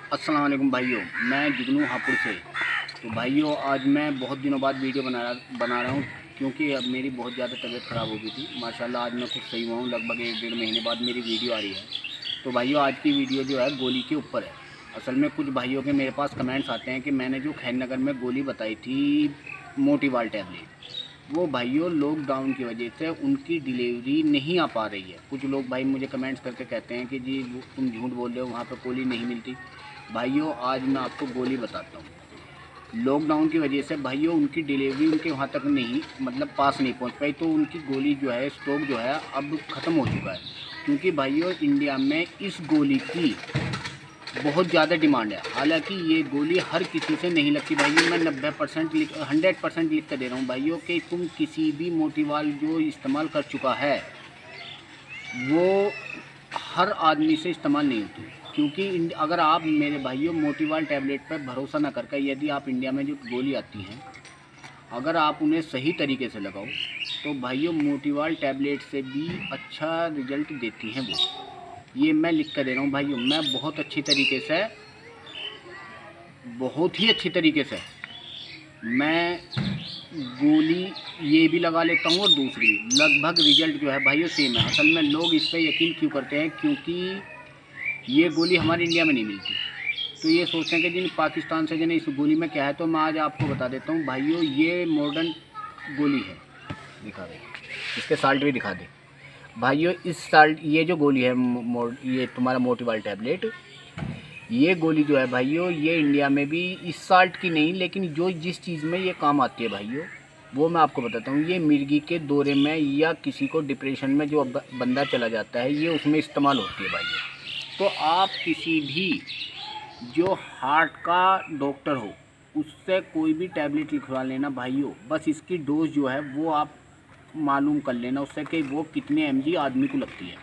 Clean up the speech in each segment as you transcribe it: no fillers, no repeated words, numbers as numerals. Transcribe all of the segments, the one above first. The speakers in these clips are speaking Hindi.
अस्सलाम वालेकुम भाइयों, मैं जुगनू हापुड़ से। तो भाइयों, आज मैं बहुत दिनों बाद वीडियो बना रहा हूँ क्योंकि अब मेरी बहुत ज़्यादा तबीयत ख़राब हो गई थी। माशाल्लाह आज मैं खुद सही हुआ हूँ। लगभग 1-1.5 महीने बाद मेरी वीडियो आ रही है। तो भाइयों, आज की वीडियो जो है गोली के ऊपर है। असल में कुछ भाइयों के मेरे पास कमेंट्स आते हैं कि मैंने जो खैर नगर में गोली बताई थी, मोटीवाल टैबलेट, वो भाइयों लॉकडाउन की वजह से उनकी डिलीवरी नहीं आ पा रही है। कुछ लोग भाई मुझे कमेंट्स करके कहते हैं कि जी तुम झूठ बोल रहे हो, वहाँ पर गोली नहीं मिलती। भाइयों, आज मैं आपको गोली बताता हूँ। लॉकडाउन की वजह से भाइयों उनकी डिलीवरी उनके वहाँ तक नहीं, मतलब पास नहीं पहुँच पाई, तो उनकी गोली जो है, स्टॉक जो है अब ख़त्म हो चुका है। क्योंकि भाइयों इंडिया में इस गोली की बहुत ज़्यादा डिमांड है। हालांकि ये गोली हर किसी से नहीं लगती भाइयों। मैं 100% लिख कर दे रहा हूँ भाइयों कि तुम किसी भी मोटीवाल जो इस्तेमाल कर चुका है वो हर आदमी से इस्तेमाल नहीं होती। क्योंकि अगर आप मेरे भाइयों मोटीवाल टैबलेट पर भरोसा ना करके, यदि आप इंडिया में जो गोली आती हैं अगर आप उन्हें सही तरीके से लगाओ तो भाइयों मोटीवाल टैबलेट से भी अच्छा रिजल्ट देती हैं वो। ये मैं लिख कर दे रहा हूँ भाइयों। मैं बहुत ही अच्छी तरीके से मैं गोली ये भी लगा लेता हूँ और दूसरी लगभग रिजल्ट जो है भाइयों सेम है। असल में लोग इस पर यकीन क्यों करते हैं? क्योंकि ये गोली हमारे इंडिया में नहीं मिलती, तो ये सोचते हैं कि जिन पाकिस्तान से जिन्हें इस गोली में क्या है। तो मैं आज आपको बता देता हूँ भाइयों, ये मॉडर्न गोली है। दिखा दे, इसके साल्ट भी दिखा दे भाइयों। इस साल्ट, ये जो गोली है ये तुम्हारा मोटीवाल टैबलेट, ये गोली जो है भाइयों, ये इंडिया में भी इस साल्ट की नहीं, लेकिन जो जिस चीज़ में ये काम आती है भाइयों वो मैं आपको बताता हूँ। ये मिर्गी के दौरे में या किसी को डिप्रेशन में जो बंदा चला जाता है, ये उसमें इस्तेमाल होती है भाइयों। तो आप किसी भी जो हार्ट का डॉक्टर हो उससे कोई भी टैबलेट लिखवा लेना भाइयों। बस इसकी डोज जो है वो आप मालूम कर लेना उससे कि वो कितने mg आदमी को लगती है।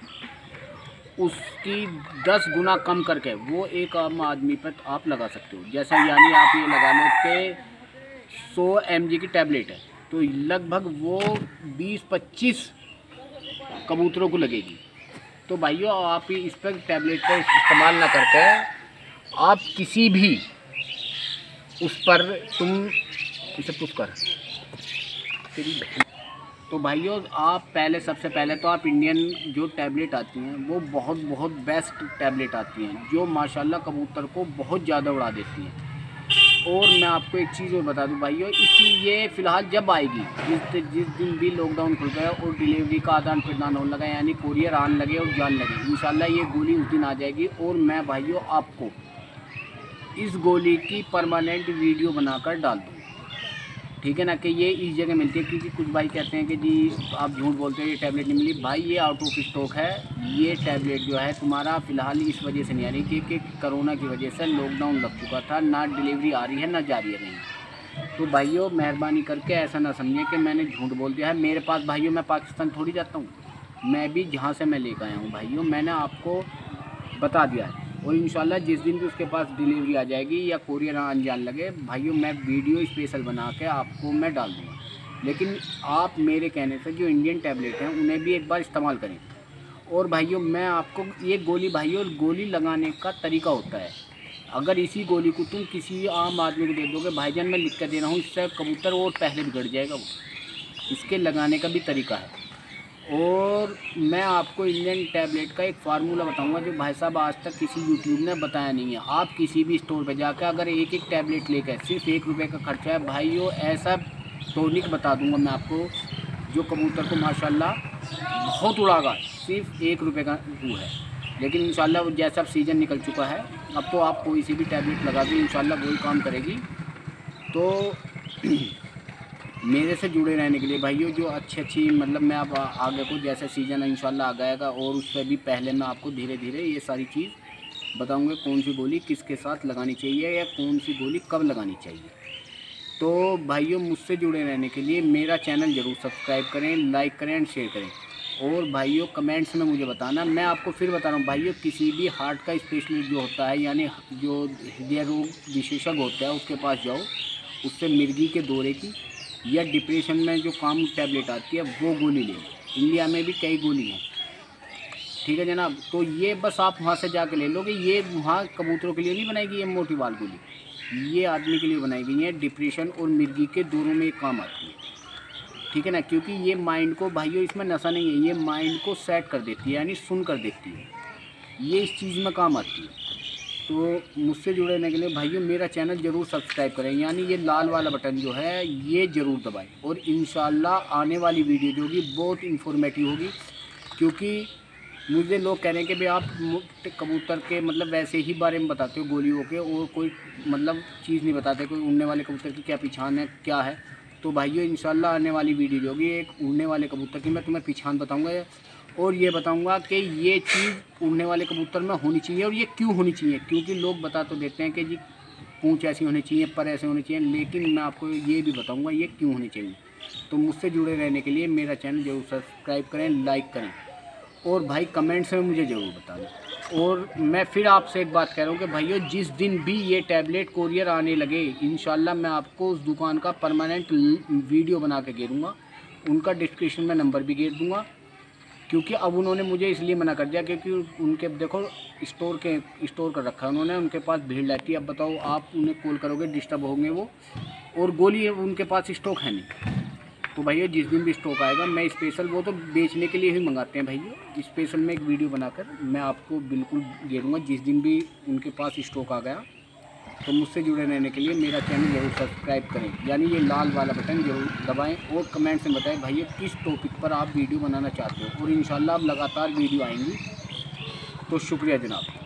उसकी 10 गुना कम करके वो एक आम आदमी पर आप लगा सकते हो। जैसे यानी आप ये लगा लो कि 100 mg की टैबलेट है तो लगभग वो 20-25 कबूतरों को लगेगी। तो भाइयों, आप इस पर टैबलेट का इस्तेमाल ना करके आप किसी भी उस पर तुम इसे पुश कर तेरी। तो भाइयों, आप सबसे पहले तो आप इंडियन जो टैबलेट आती हैं वो बहुत बेस्ट टैबलेट आती हैं जो माशाल्लाह कबूतर को बहुत ज़्यादा उड़ा देती हैं। और मैं आपको एक चीज़ और बता दूं भाइयों, ये फ़िलहाल जब आएगी, जिस दिन भी लॉकडाउन खुल गया और डिलीवरी का आदान प्रदान होने लगा, यानी कोरियर आने लगे और जाने लगे, इंशाल्लाह ये गोली उस दिन आ जाएगी। और मैं भाइयों आपको इस गोली की परमानेंट वीडियो बनाकर डाल दूँ, ठीक है ना, कि ये इस जगह मिलती है। क्योंकि कुछ भाई कहते हैं कि जी आप झूठ बोलते हो, ये टैबलेट नहीं मिली। भाई ये आउट ऑफ स्टॉक है। ये टैबलेट जो है तुम्हारा फ़िलहाल इस वजह से नहीं आ रही कि कोरोना की वजह से लॉकडाउन लग चुका था, ना डिलीवरी आ रही है ना जा रही है कहीं। तो भाइयों मेहरबानी करके ऐसा ना समझिए कि मैंने झूठ बोल दिया है। मेरे पास भाइयों, मैं पाकिस्तान थोड़ी जाता हूँ, मैं भी जहाँ से मैं लेकर आया हूँ भाइयों मैंने आपको बता दिया है। और इंशाल्लाह जिस दिन भी उसके पास डिलीवरी आ जाएगी या कोरियर आने जाने लगे भाइयों, मैं वीडियो स्पेशल बना के आपको मैं डाल दूँगा। लेकिन आप मेरे कहने से जो इंडियन टैबलेट हैं उन्हें भी एक बार इस्तेमाल करें। और भाइयों मैं आपको ये गोली, भाइयों गोली लगाने का तरीका होता है। अगर इसी गोली को तुम किसी आम आदमी को दे दोगे, भाईजान मैं लिख कर दे रहा हूँ, इससे कबूतर और पहले बिगड़ जाएगा वो। इसके लगाने का भी तरीका है। और मैं आपको इंडियन टैबलेट का एक फार्मूला बताऊंगा जो भाई साहब आज तक किसी यूट्यूब ने बताया नहीं है। आप किसी भी स्टोर पे जाकर अगर एक टैबलेट लेकर सिर्फ ₹1 का खर्चा है भाइयों, ऐसा टॉनिक बता दूंगा मैं आपको जो कबूतर को माशाल्लाह बहुत उड़ागा। सिर्फ ₹1 का वो है। लेकिन इंशाल्लाह जैसा अब सीज़न निकल चुका है, अब तो आप कोई सी भी टैबलेट लगा दें इंशाल्लाह वही काम करेगी। तो मेरे से जुड़े रहने के लिए भाइयों, जो अच्छी मतलब मैं अब आगे को जैसे सीज़न इंशाल्लाह आ जाएगा और उससे भी पहले मैं आपको धीरे धीरे ये सारी चीज़ बताऊंगा, कौन सी गोली किसके साथ लगानी चाहिए या कौन सी गोली कब लगानी चाहिए। तो भाइयों मुझसे जुड़े रहने के लिए मेरा चैनल ज़रूर सब्सक्राइब करें, लाइक करें एंड शेयर करें। और भाइयों कमेंट्स में मुझे बताना। मैं आपको फिर बता रहा हूँ भाइयों, किसी भी हार्ट का स्पेशलिस्ट जो होता है, यानी जो हृदय रोग विशेषज्ञ होता है उसके पास जाओ, उससे मिर्गी के दौरे की या डिप्रेशन में जो काम टैबलेट आती है वो गोली ले। इंडिया में भी कई गोली हैं। ठीक है जनाब। तो ये बस आप वहाँ से जाके ले लोगे। ये वहाँ कबूतरों के लिए नहीं बनाएगी ये मोटी वाल गोली, ये आदमी के लिए बनाई गई है। डिप्रेशन और मिर्गी के दोनों में काम आती है, ठीक है ना। क्योंकि ये माइंड को भाइयों, इसमें नशा नहीं है, ये माइंड को सेट कर देती है, यानी सुन कर देती है, ये इस चीज़ में काम आती है। तो मुझसे जुड़े रहने के लिए भाइयों मेरा चैनल ज़रूर सब्सक्राइब करें, यानी ये लाल वाला बटन जो है ये ज़रूर दबाएं। और इंशाल्लाह आने वाली वीडियो जो होगी बहुत इन्फॉर्मेटिव होगी, क्योंकि मुझे लोग कह रहे हैं कि भाई आप कबूतर के मतलब वैसे ही बारे में बताते हो गोलियों के, और कोई मतलब चीज़ नहीं बताते, कोई उड़ने वाले कबूतर की क्या पहचान है क्या है। तो भाइयों इंशाल्लाह आने वाली वीडियो जो होगी एक उड़ने वाले कबूतर की मैं तुम्हें पहचान बताऊंगा, और ये बताऊंगा कि ये चीज़ उड़ने वाले कबूतर में होनी चाहिए और ये क्यों होनी चाहिए। क्योंकि लोग बता तो देते हैं कि जी पूँछ ऐसी होनी चाहिए, पर ऐसे होनी चाहिए, लेकिन मैं आपको ये भी बताऊँगा ये क्यों होनी चाहिए। तो मुझसे जुड़े रहने के लिए मेरा चैनल ज़रूर सब्सक्राइब करें, लाइक करें, और भाई कमेंट्स में मुझे ज़रूर बता दें। और मैं फिर आपसे एक बात कह रहा हूँ कि भाइयों जिस दिन भी ये टैबलेट कोरियर आने लगे इंशाल्लाह मैं आपको उस दुकान का परमानेंट वीडियो बना के घेरूँगा, उनका डिस्क्रिप्शन में नंबर भी घेर दूँगा। क्योंकि अब उन्होंने मुझे इसलिए मना कर दिया क्योंकि उनके देखो स्टोर कर रखा है उन्होंने, उनके पास भीड़ रहती है। अब बताओ आप उन्हें कॉल करोगे डिस्टर्ब होंगे वो, और गोली उनके पास स्टॉक है नहीं। तो भैया जिस दिन भी स्टॉक आएगा मैं स्पेशल, वो तो बेचने के लिए ही मंगाते हैं भैया, स्पेशल में एक वीडियो बनाकर मैं आपको बिल्कुल दे दूँगा जिस दिन भी उनके पास स्टॉक आ गया। तो मुझसे जुड़े रहने के लिए मेरा चैनल ज़रूर सब्सक्राइब करें, यानी ये लाल वाला बटन ज़रूर दबाएं, और कमेंट्स में बताएं भैया किस टॉपिक पर आप वीडियो बनाना चाहते हो, और इंशाल्लाह अब लगातार वीडियो आएंगी। तो शुक्रिया जनाब।